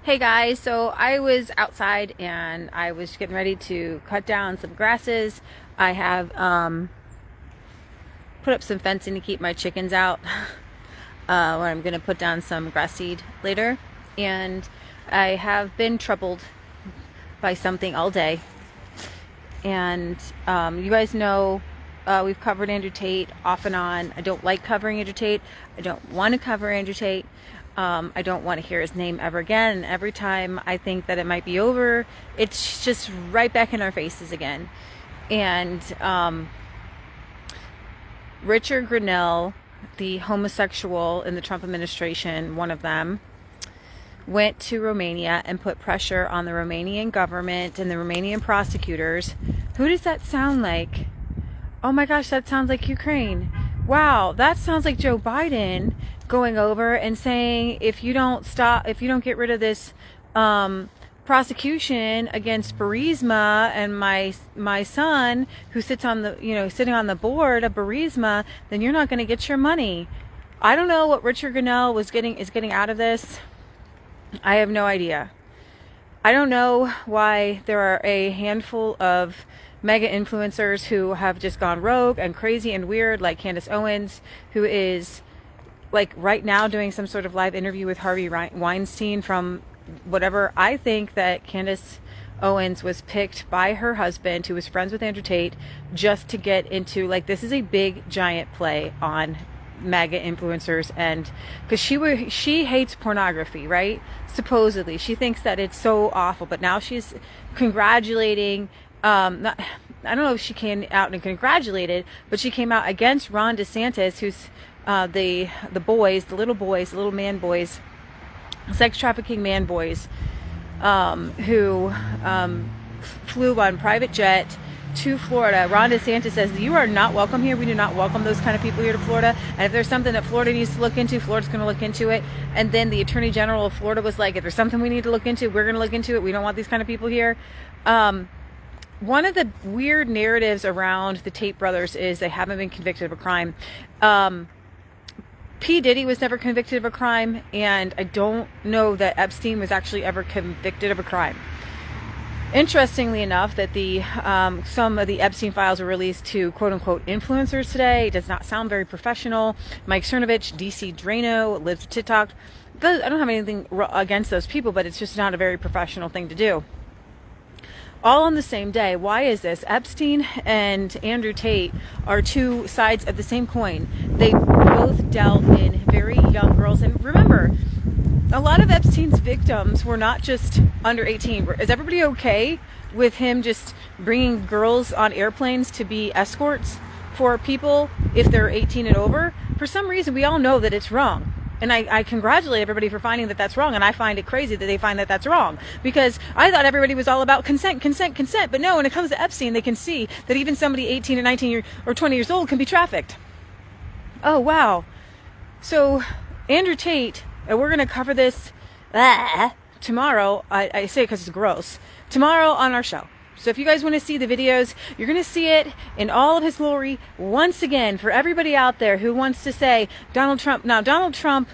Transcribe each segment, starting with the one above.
Hey guys, so I was outside and I was getting ready to cut down some grasses. I have put up some fencing to keep my chickens out where I'm going to put down some grass seed later. And I have been troubled by something all day. And you guys know we've covered Andrew Tate off and on. I don't like covering Andrew Tate. I don't want to cover Andrew Tate. I don't want to hear his name ever again. And every time I think that it might be over, it's just right back in our faces again. And Richard Grenell, the homosexual in the Trump administration, one of them, went to Romania and put pressure on the Romanian government and the Romanian prosecutors. Who does that sound like? Oh my gosh, that sounds like Ukraine. Wow, that sounds like Joe Biden going over and saying, if you don't get rid of this prosecution against Burisma and my son who sits on the sitting on the board of Burisma, then you're not going to get your money. I don't know what Richard Grenell is getting out of this. I have no idea. I don't know why there are a handful of MAGA influencers who have just gone rogue and crazy and weird, like Candace Owens, who is like right now doing some sort of live interview with Harvey Weinstein from whatever. I think that Candace Owens was picked by her husband, who was friends with Andrew Tate, just to get into, like, this is a big giant play on MAGA influencers, and because she hates pornography, right? Supposedly she thinks that it's so awful, but now she's congratulating I don't know if she came out and congratulated, but she came out against Ron DeSantis, who's the little man boys, sex trafficking man boys, who flew on private jet to Florida. Ron DeSantis says, you are not welcome here. We do not welcome those kind of people here to Florida. And if there's something that Florida needs to look into, Florida's going to look into it. And then the Attorney General of Florida was like, if there's something we need to look into, we're going to look into it. We don't want these kind of people here. One of the weird narratives around the Tate brothers is they haven't been convicted of a crime. P. Diddy was never convicted of a crime, and I don't know that Epstein was actually ever convicted of a crime. Interestingly enough, that some of the Epstein files were released to quote-unquote influencers today. It does not sound very professional. Mike Cernovich, DC Drano, lives to TikTok. I don't have anything against those people, but it's just not a very professional thing to do. All on the same day. Why is this? Epstein and Andrew Tate are two sides of the same coin. They both dealt in very young girls. And remember, a lot of Epstein's victims were not just under 18. Is everybody okay with him just bringing girls on airplanes to be escorts for people if they're 18 and over? For some reason, we all know that it's wrong. And I congratulate everybody for finding that that's wrong. And I find it crazy that they find that that's wrong. Because I thought everybody was all about consent. But no, when it comes to Epstein, they can see that even somebody 18 or 19 or 20 years old can be trafficked. Oh, wow. So Andrew Tate, and we're going to cover this tomorrow. I say it because it's gross. Tomorrow on our show. So if you guys want to see the videos, you're going to see it in all of his glory once again. For everybody out there who wants to say Donald Trump. Now, Donald Trump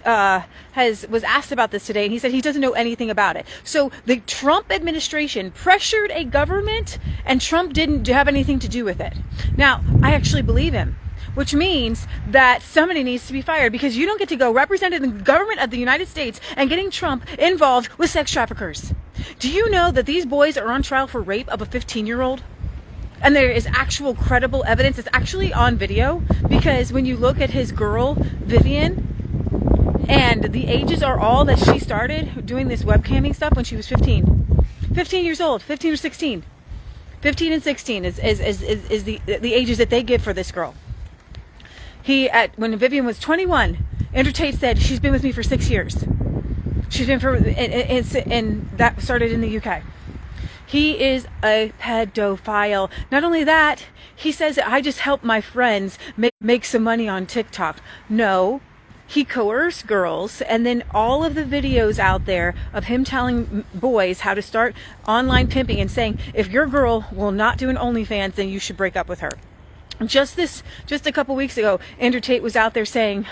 was asked about this today, and he said he doesn't know anything about it. So the Trump administration pressured a government, and Trump didn't have anything to do with it. Now, I actually believe him, which means that somebody needs to be fired, because you don't get to go representing the government of the United States and getting Trump involved with sex traffickers. Do you know that these boys are on trial for rape of a 15-year-old? And there is actual credible evidence. It's actually on video, because when you look at his girl, Vivian, and the ages are all that she started doing this webcamming stuff when she was 15. 15 years old, 15 or 16. 15 and 16 is the ages that they give for this girl. When Vivian was 21, Andrew Tate said, she's been with me for 6 years. She's been and that started in the UK. He is a pedophile. Not only that, he says that I just help my friends make some money on TikTok. No, he coerced girls, and then all of the videos out there of him telling boys how to start online pimping and saying, if your girl will not do an OnlyFans, then you should break up with her. Just a couple weeks ago, Andrew Tate was out there saying,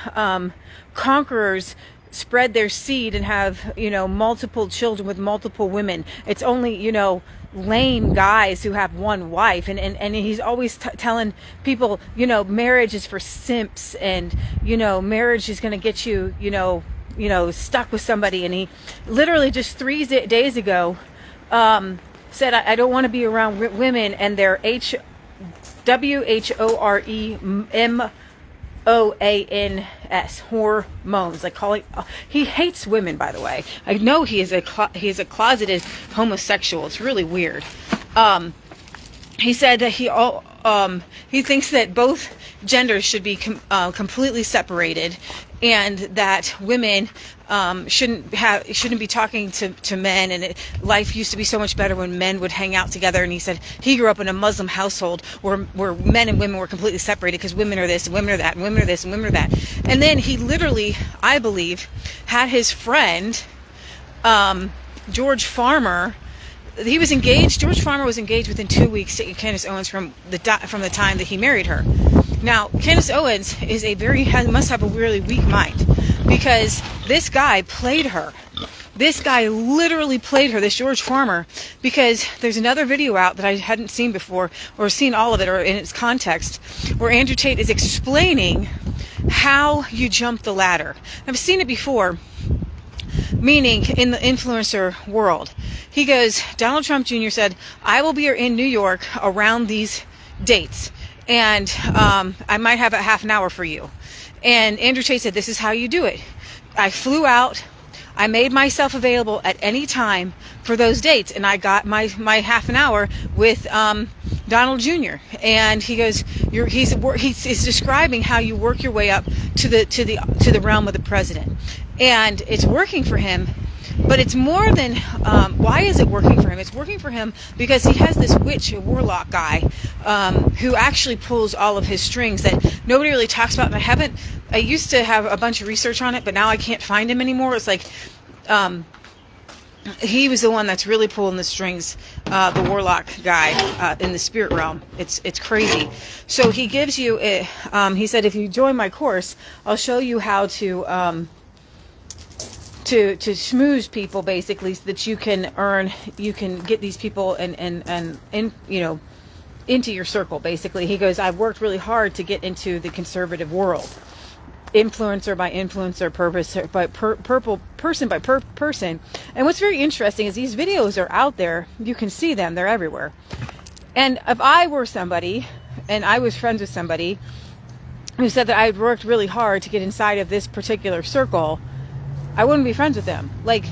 conquerors spread their seed and have, you know, multiple children with multiple women. It's only, you know, lame guys who have one wife, and he's always telling people, you know, marriage is for simps, and, you know, marriage is going to get you, you know, stuck with somebody. And he literally just 3 days ago said, I don't want to be around women and their WHOREMOANS, hormones, like calling. He hates women, by the way. I know he is a closeted homosexual. It's really weird. He said that he thinks that both genders should be completely separated, and that women shouldn't be talking to men, and life used to be so much better when men would hang out together. And he said he grew up in a Muslim household where men and women were completely separated, because women are this and women are that and women are this and women are that. And then he literally, I believe, had his friend George Farmer. He was engaged. George Farmer was engaged within 2 weeks to Candace Owens from the time that he married her. Now, Candace Owens must have a really weak mind, because this guy played her. This guy literally played her, this George Farmer, because there's another video out that I hadn't seen before, or seen all of it, or in its context, where Andrew Tate is explaining how you jump the ladder. I've seen it before, meaning in the influencer world. He goes, Donald Trump Jr. said, I will be in New York around these dates, and I might have a half an hour for you. And Andrew Tate said, this is how you do it. I flew out, I made myself available at any time for those dates, and I got my half an hour with Donald Jr. And he goes, he's describing how you work your way up to the realm of the president, and it's working for him. But it's more than, why is it working for him? It's working for him because he has this witch, a warlock guy, who actually pulls all of his strings that nobody really talks about. And I used to have a bunch of research on it, but now I can't find him anymore. It's like, he was the one that's really pulling the strings, the warlock guy, in the spirit realm. It's crazy. So he gives you, he said, if you join my course, I'll show you how to schmooze people, basically, so that you can get these people and you know, into your circle, basically. He goes, I've worked really hard to get into the conservative world, influencer by influencer, person by person. And what's very interesting is these videos are out there. You can see them. They're everywhere. And if I were somebody, and I was friends with somebody who said that I had worked really hard to get inside of this particular circle, I wouldn't be friends with them. Like,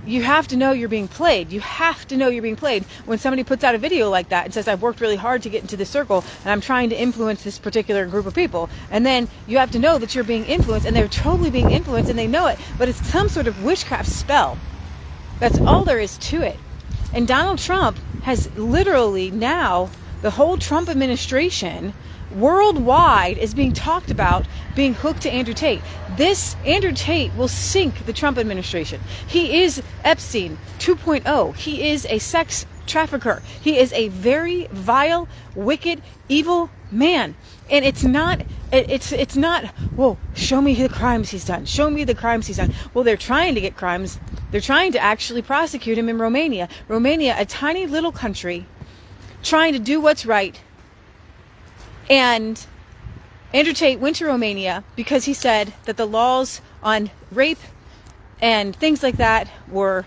you have to know you're being played. You have to know you're being played when somebody puts out a video like that and says, I've worked really hard to get into this circle, and I'm trying to influence this particular group of people. And then you have to know that you're being influenced, and they're totally being influenced, and they know it, but it's some sort of witchcraft spell. That's all there is to it. And Donald Trump has literally now, the whole Trump administration worldwide is being talked about being hooked to Andrew Tate. This Andrew Tate will sink the Trump administration. He is Epstein 2.0. He is a sex trafficker. He is a very vile, wicked, evil man. And it's not, well, show me the crimes he's done. Show me the crimes he's done. Well, they're trying to get crimes. They're trying to actually prosecute him in Romania. Romania, a tiny little country, trying to do what's right. And Andrew Tate went to Romania because he said that the laws on rape and things like that were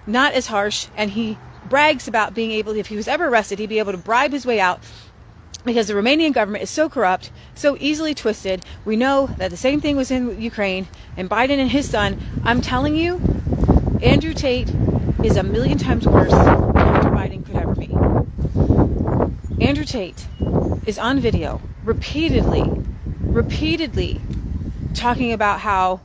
not as harsh, and he brags about being able, if he was ever arrested, he'd be able to bribe his way out, because the Romanian government is so corrupt, so easily twisted. We know that the same thing was in Ukraine, and Biden and his son. I'm telling you, Andrew Tate is a million times worse than Hunter Biden could ever be. Andrew Tate is on video repeatedly talking about how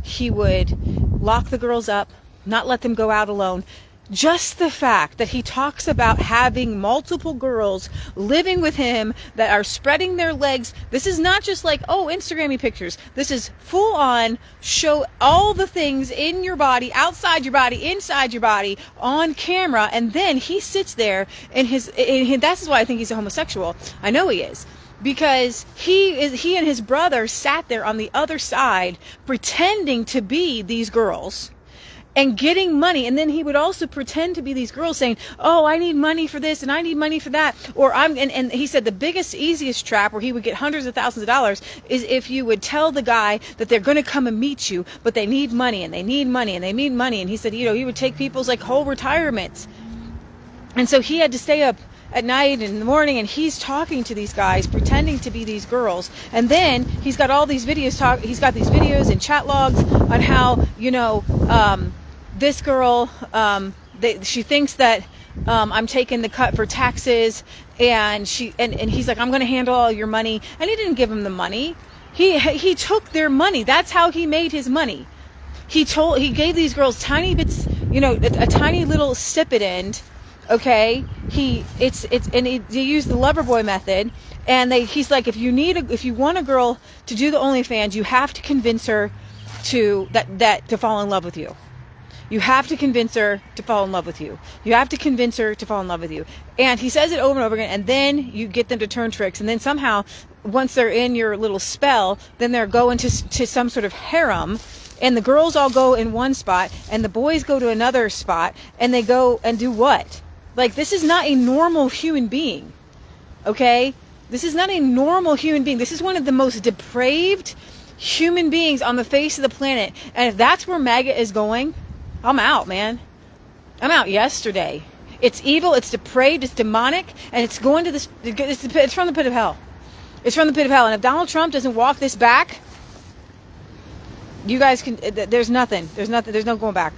he would lock the girls up, not let them go out alone. Just the fact that he talks about having multiple girls living with him that are spreading their legs. This is not just like, oh, Instagram-y pictures. This is full on, show all the things in your body, outside your body, inside your body, on camera. And then he sits there and that's why I think he's a homosexual. I know he is. because he and his brother sat there on the other side pretending to be these girls and getting money. And then he would also pretend to be these girls saying, oh, I need money for this and I need money for that. Or and he said the biggest, easiest trap where he would get hundreds of thousands of dollars is if you would tell the guy that they're going to come and meet you, but they need money and they need money and they need money. And he said, he would take people's like whole retirements. And so he had to stay up at night and in the morning, and he's talking to these guys, pretending to be these girls. And then he's got all these videos he's got these videos and chat logs on how, this girl, she thinks that I'm taking the cut for taxes, and he's like, I'm going to handle all your money. And he didn't give him the money. He took their money. That's how he made his money. He gave these girls tiny bits, a tiny little stipend. Okay, he used the lover boy method, and he's like, if you want a girl to do the OnlyFans, you have to convince her to fall in love with you. You have to convince her to fall in love with you. You have to convince her to fall in love with you. And he says it over and over again, and then you get them to turn tricks, and then somehow, once they're in your little spell, then they're going to some sort of harem. And the girls all go in one spot, and the boys go to another spot, and they go and do what? Like, this is not a normal human being, okay? This is not a normal human being. This is one of the most depraved human beings on the face of the planet. And if that's where MAGA is going, I'm out, man. I'm out yesterday. It's evil, it's depraved, it's demonic, and it's going to it's from the pit of hell. It's from the pit of hell. And if Donald Trump doesn't walk this back, you guys can, there's nothing. There's no going back.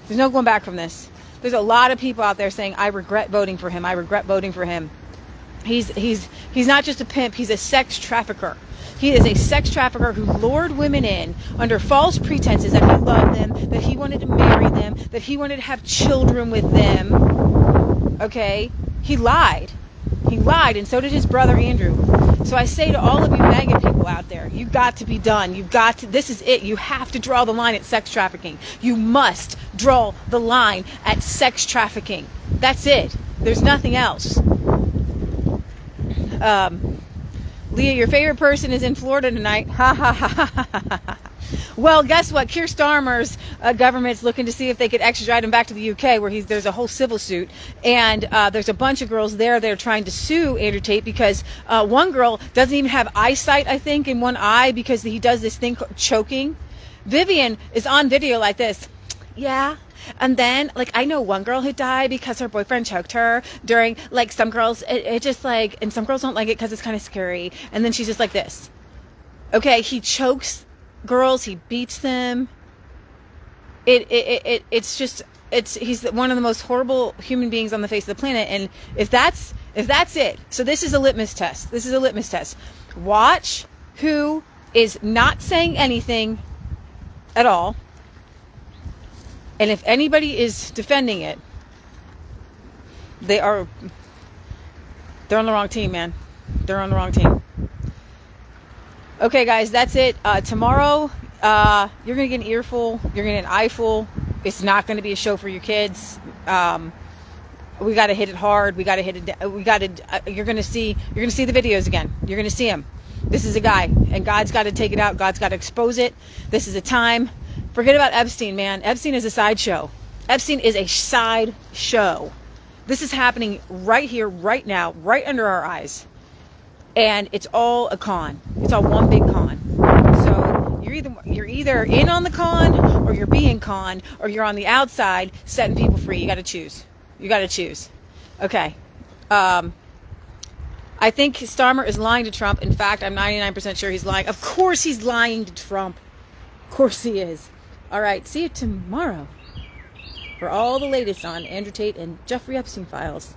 There's no going back from this. There's a lot of people out there saying, I regret voting for him. I regret voting for him. He's not just a pimp. He's a sex trafficker. He is a sex trafficker who lured women in under false pretenses that he loved them, that he wanted to marry them, that he wanted to have children with them. Okay? He lied. He lied, and so did his brother Andrew. So I say to all of you MAGA people out there, you got to be done. This is it. You have to draw the line at sex trafficking. You must draw the line at sex trafficking. That's it. There's nothing else. Leah, your favorite person is in Florida tonight. Ha ha ha ha ha ha. Well, guess what? Keir Starmer's government's looking to see if they could extradite him back to the UK, where there's a whole civil suit, and there's a bunch of girls there that are trying to sue Andrew Tate because one girl doesn't even have eyesight, I think, in one eye because he does this thing called choking. Vivian is on video like this. Yeah. And then, like, I know one girl who died because her boyfriend choked her during, like, some girls, it just, like, and some girls don't like it because it's kind of scary. And then she's just like this. Okay, he chokes girls, he beats them. He's one of the most horrible human beings on the face of the planet. And if that's it, so this is a litmus test. This is a litmus test. Watch who is not saying anything at all. And if anybody is defending it, they're on the wrong team, man. They're on the wrong team. Okay, guys, that's it. Tomorrow, you're going to get an earful. You're going to get an eyeful. It's not going to be a show for your kids. We got to hit it hard. We got to hit it. You're going to see the videos again. You're going to see them. This is a guy, and God's got to take it out. God's got to expose it. This is a time. Forget about Epstein, man. Epstein is a sideshow. Epstein is a sideshow. This is happening right here, right now, right under our eyes. And it's all a con. It's all one big con. So you're either in on the con, or you're being conned, or you're on the outside setting people free. You got to choose. You got to choose. Okay. I think Starmer is lying to Trump. In fact, I'm 99% sure he's lying. Of course he's lying to Trump. Of course he is. All right, see you tomorrow for all the latest on Andrew Tate and Jeffrey Epstein files.